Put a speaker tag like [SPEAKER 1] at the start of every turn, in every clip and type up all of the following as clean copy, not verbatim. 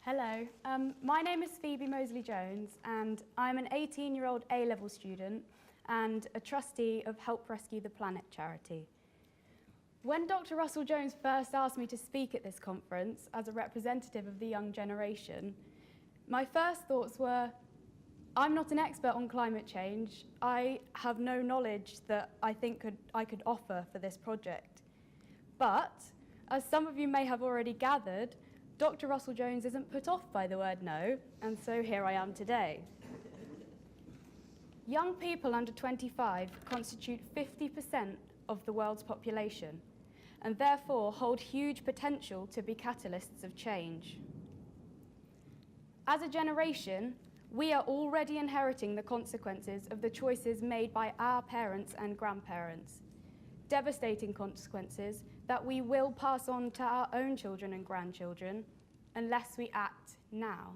[SPEAKER 1] Hello, my name is Phoebe Mousley-Jones and I'm an 18-year-old A-level student and a trustee of Help Rescue the Planet charity. When Dr. Russell-Jones first asked me to speak at this conference as a representative of the young generation, my first thoughts were, I'm not an expert on climate change. I have no knowledge that I think I could offer for this project. But, as some of you may have already gathered, Dr. Russell-Jones isn't put off by the word no, and so here I am today. Young people under 25 constitute 50% of the world's population, and therefore hold huge potential to be catalysts of change. As a generation, we are already inheriting the consequences of the choices made by our parents and grandparents, devastating consequences that we will pass on to our own children and grandchildren unless we act now.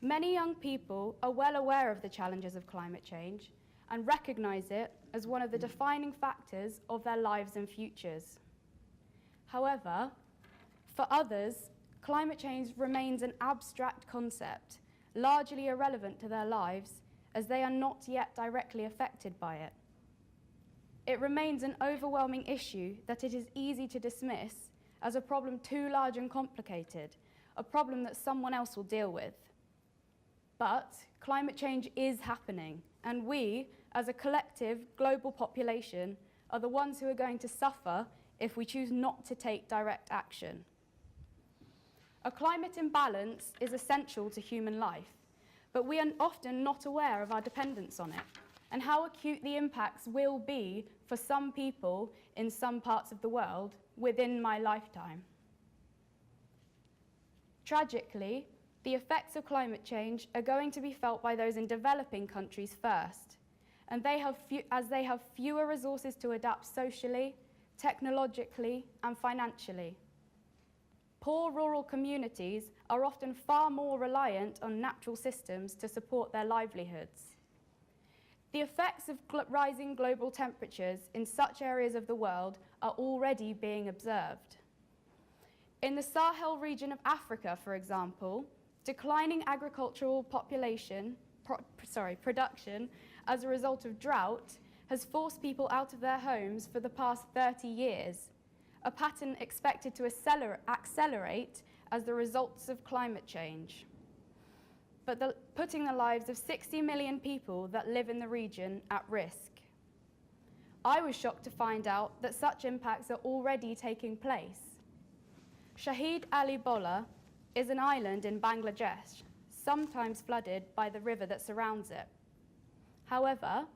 [SPEAKER 1] Many young people are well aware of the challenges of climate change and recognise it as one of the defining factors of their lives and futures. However, for others, climate change remains an abstract concept, largely irrelevant to their lives as they are not yet directly affected by it. It remains an overwhelming issue that it is easy to dismiss as a problem too large and complicated, a problem that someone else will deal with. But climate change is happening, and we, as a collective global population, are the ones who are going to suffer if we choose not to take direct action. A climate imbalance is essential to human life, but we are often not aware of our dependence on it and how acute the impacts will be for some people in some parts of the world within my lifetime. Tragically, the effects of climate change are going to be felt by those in developing countries first, and as they have fewer resources to adapt socially, technologically, and financially. Poor rural communities are often far more reliant on natural systems to support their livelihoods. The effects of rising global temperatures in such areas of the world are already being observed. In the Sahel region of Africa, for example, declining agricultural production as a result of drought has forced people out of their homes for the past 30 years, a pattern expected to accelerate as the results of climate change, but putting the lives of 60 million people that live in the region at risk. I was shocked to find out that such impacts are already taking place. Shahid Ali Bola is an island in Bangladesh, sometimes flooded by the river that surrounds it. However,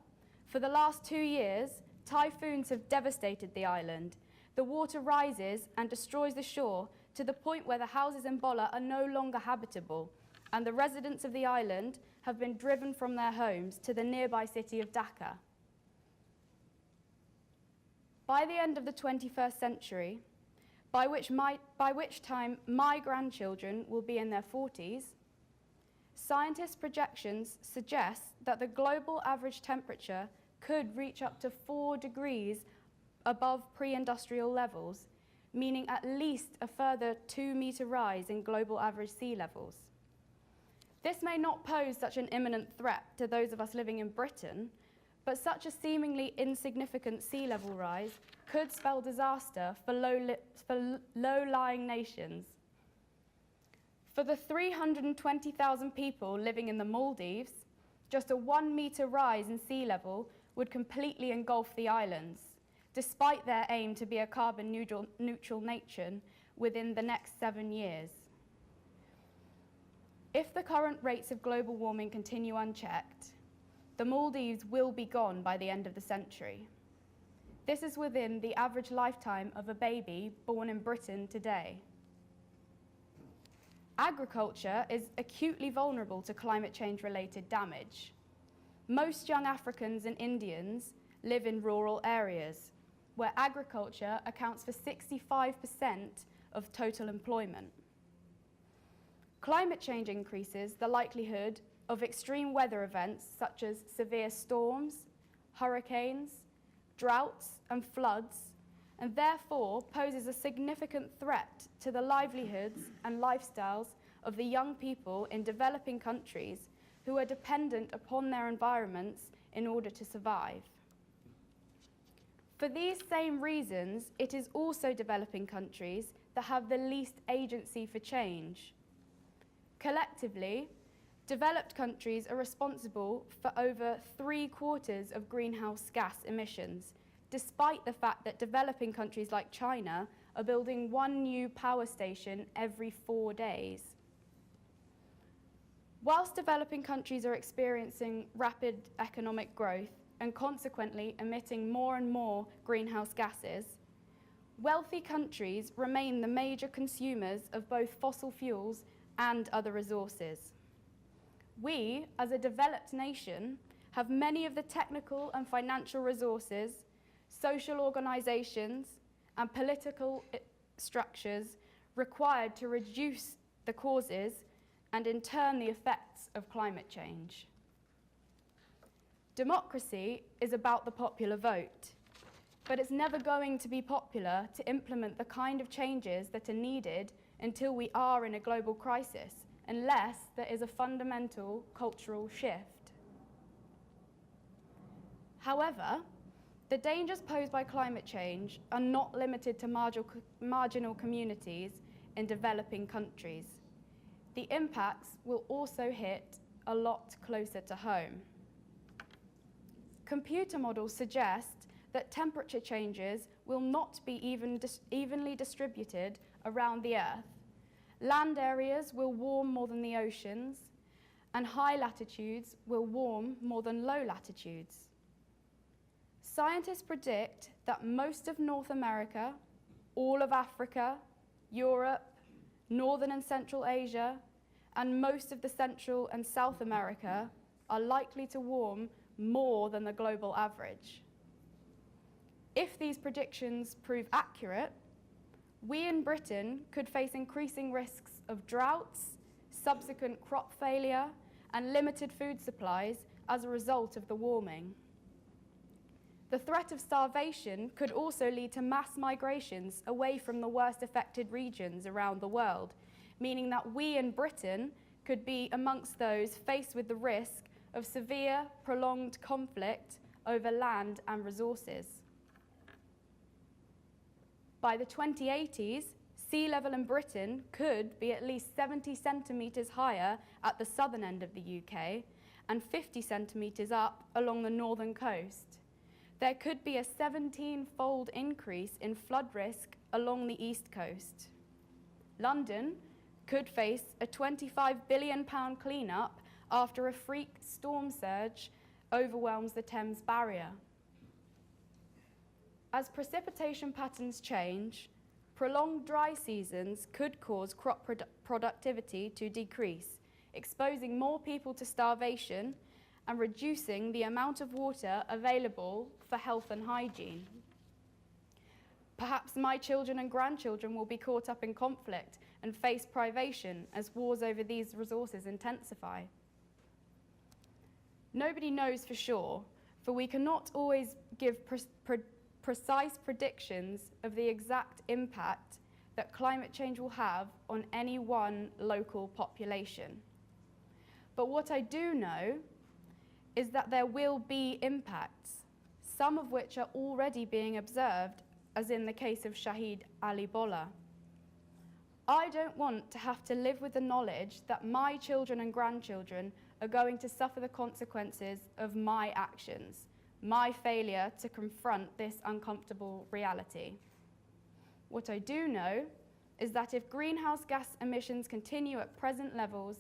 [SPEAKER 1] for the last 2 years, typhoons have devastated the island. The water rises and destroys the shore to the point where the houses in Bola are no longer habitable, and the residents of the island have been driven from their homes to the nearby city of Dhaka. By the end of the 21st century, by which time my grandchildren will be in their 40s, scientists' projections suggest that the global average temperature could reach up to 4 degrees above pre-industrial levels, meaning at least a further 2-meter rise in global average sea levels. This may not pose such an imminent threat to those of us living in Britain, but such a seemingly insignificant sea level rise could spell disaster for low-lying nations. For the 320,000 people living in the Maldives, just a 1-meter rise in sea level would completely engulf the islands, despite their aim to be a carbon neutral nation within the next 7 years. If the current rates of global warming continue unchecked, the Maldives will be gone by the end of the century. This is within the average lifetime of a baby born in Britain today. Agriculture is acutely vulnerable to climate change-related damage. Most young Africans and Indians live in rural areas, where agriculture accounts for 65% of total employment. Climate change increases the likelihood of extreme weather events such as severe storms, hurricanes, droughts and floods, and therefore poses a significant threat to the livelihoods and lifestyles of the young people in developing countries who are dependent upon their environments in order to survive. For these same reasons, it is also developing countries that have the least agency for change. Collectively, developed countries are responsible for over 3/4 of greenhouse gas emissions, despite the fact that developing countries like China are building one new power station every 4 days. Whilst developing countries are experiencing rapid economic growth and consequently emitting more and more greenhouse gases, wealthy countries remain the major consumers of both fossil fuels and other resources. We, as a developed nation, have many of the technical and financial resources, social organisations, and political structures required to reduce the causes and in turn the effects of climate change. Democracy is about the popular vote, but it's never going to be popular to implement the kind of changes that are needed until we are in a global crisis, unless there is a fundamental cultural shift. However, the dangers posed by climate change are not limited to marginal communities in developing countries. The impacts will also hit a lot closer to home. Computer models suggest that temperature changes will not be evenly distributed around the Earth. Land areas will warm more than the oceans, and high latitudes will warm more than low latitudes. Scientists predict that most of North America, all of Africa, Europe, Northern and Central Asia, and most of the Central and South America are likely to warm more than the global average. If these predictions prove accurate, we in Britain could face increasing risks of droughts, subsequent crop failure, and limited food supplies as a result of the warming. The threat of starvation could also lead to mass migrations away from the worst affected regions around the world, meaning that we in Britain could be amongst those faced with the risk of severe, prolonged conflict over land and resources. By the 2080s, sea level in Britain could be at least 70 centimetres higher at the southern end of the UK and 50 centimetres up along the northern coast. There could be a 17-fold increase in flood risk along the east coast. London could face a £25 billion clean-up after a freak storm surge overwhelms the Thames barrier. As precipitation patterns change, prolonged dry seasons could cause crop productivity to decrease, exposing more people to starvation and reducing the amount of water available for health and hygiene. Perhaps my children and grandchildren will be caught up in conflict and face privation as wars over these resources intensify. Nobody knows for sure, for we cannot always give precise predictions of the exact impact that climate change will have on any one local population. But what I do know is that there will be impacts, some of which are already being observed, as in the case of Shahid Ali Bola. I don't want to have to live with the knowledge that my children and grandchildren are going to suffer the consequences of my actions, my failure to confront this uncomfortable reality. What I do know is that if greenhouse gas emissions continue at present levels,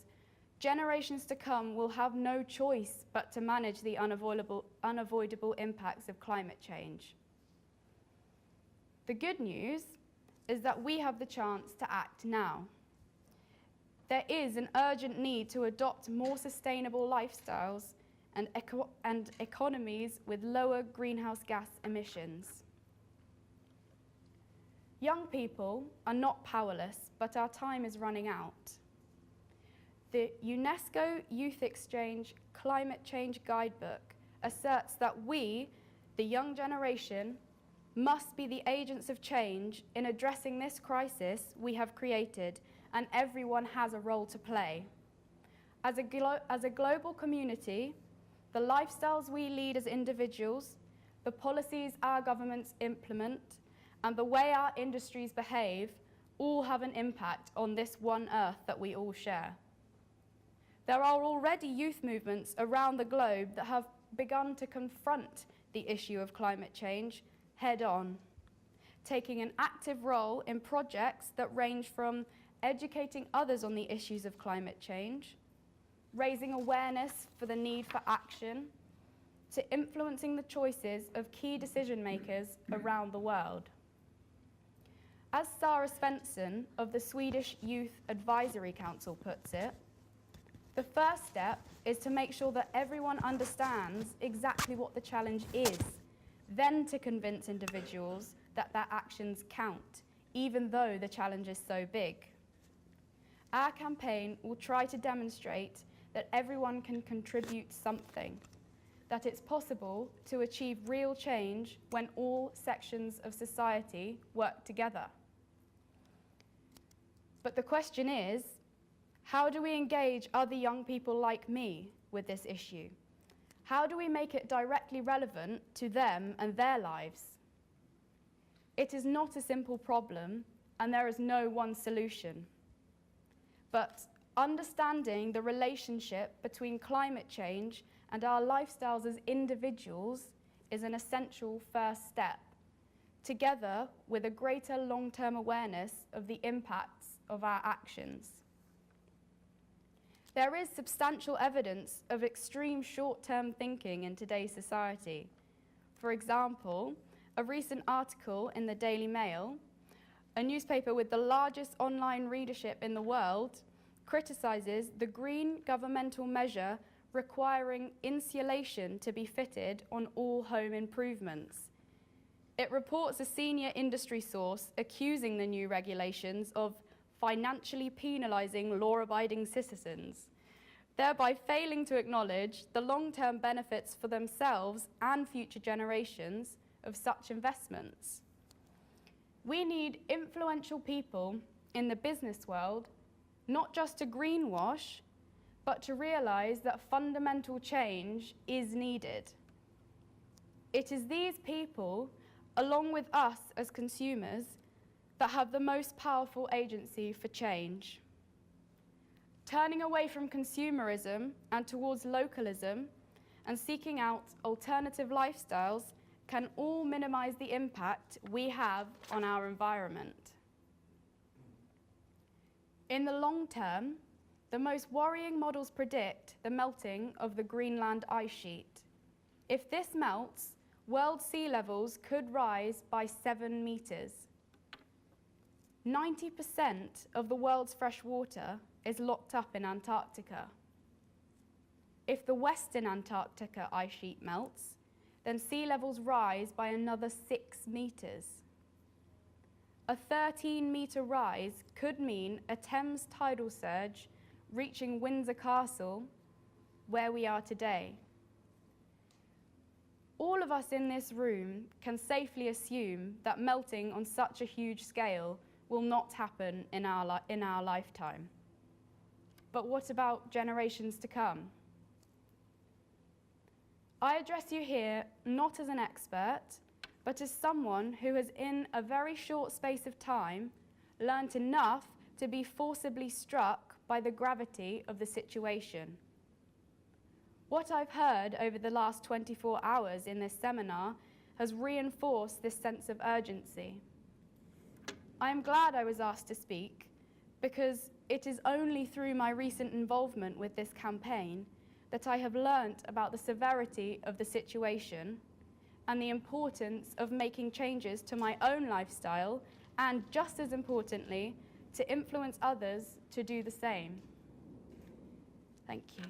[SPEAKER 1] generations to come will have no choice but to manage the unavoidable impacts of climate change. The good news is that we have the chance to act now. There is an urgent need to adopt more sustainable lifestyles and economies with lower greenhouse gas emissions. Young people are not powerless, but our time is running out. The UNESCO Youth Exchange Climate Change Guidebook asserts that we, the young generation, must be the agents of change in addressing this crisis we have created, and everyone has a role to play. As a global community, the lifestyles we lead as individuals, the policies our governments implement, and the way our industries behave all have an impact on this one Earth that we all share. There are already youth movements around the globe that have begun to confront the issue of climate change head-on, taking an active role in projects that range from educating others on the issues of climate change, raising awareness for the need for action, to influencing the choices of key decision makers around the world. As Sarah Svensson of the Swedish Youth Advisory Council puts it, the first step is to make sure that everyone understands exactly what the challenge is, then to convince individuals that their actions count, even though the challenge is so big. Our campaign will try to demonstrate that everyone can contribute something, that it's possible to achieve real change when all sections of society work together. But the question is, how do we engage other young people like me with this issue? How do we make it directly relevant to them and their lives? It is not a simple problem, and there is no one solution. But understanding the relationship between climate change and our lifestyles as individuals is an essential first step, together with a greater long-term awareness of the impacts of our actions. There is substantial evidence of extreme short-term thinking in today's society. For example, a recent article in the Daily Mail, a newspaper with the largest online readership in the world, criticizes the green governmental measure requiring insulation to be fitted on all home improvements. It reports a senior industry source accusing the new regulations of financially penalizing law-abiding citizens, thereby failing to acknowledge the long-term benefits for themselves and future generations of such investments. We need influential people in the business world, not just to greenwash, but to realize that fundamental change is needed. It is these people, along with us as consumers, that have the most powerful agency for change. Turning away from consumerism and towards localism and seeking out alternative lifestyles can all minimize the impact we have on our environment. In the long term, the most worrying models predict the melting of the Greenland ice sheet. If this melts, world sea levels could rise by 7 meters. 90% of the world's fresh water is locked up in Antarctica. If the western Antarctica ice sheet melts, then sea levels rise by another 6 meters. A 13-meter rise could mean a Thames tidal surge reaching Windsor Castle, where we are today. All of us in this room can safely assume that melting on such a huge scale will not happen in our lifetime. But what about generations to come? I address you here not as an expert, but as someone who has, in a very short space of time, learnt enough to be forcibly struck by the gravity of the situation. What I've heard over the last 24 hours in this seminar has reinforced this sense of urgency. I am glad I was asked to speak, because it is only through my recent involvement with this campaign that I have learnt about the severity of the situation and the importance of making changes to my own lifestyle, and just as importantly, to influence others to do the same. Thank you.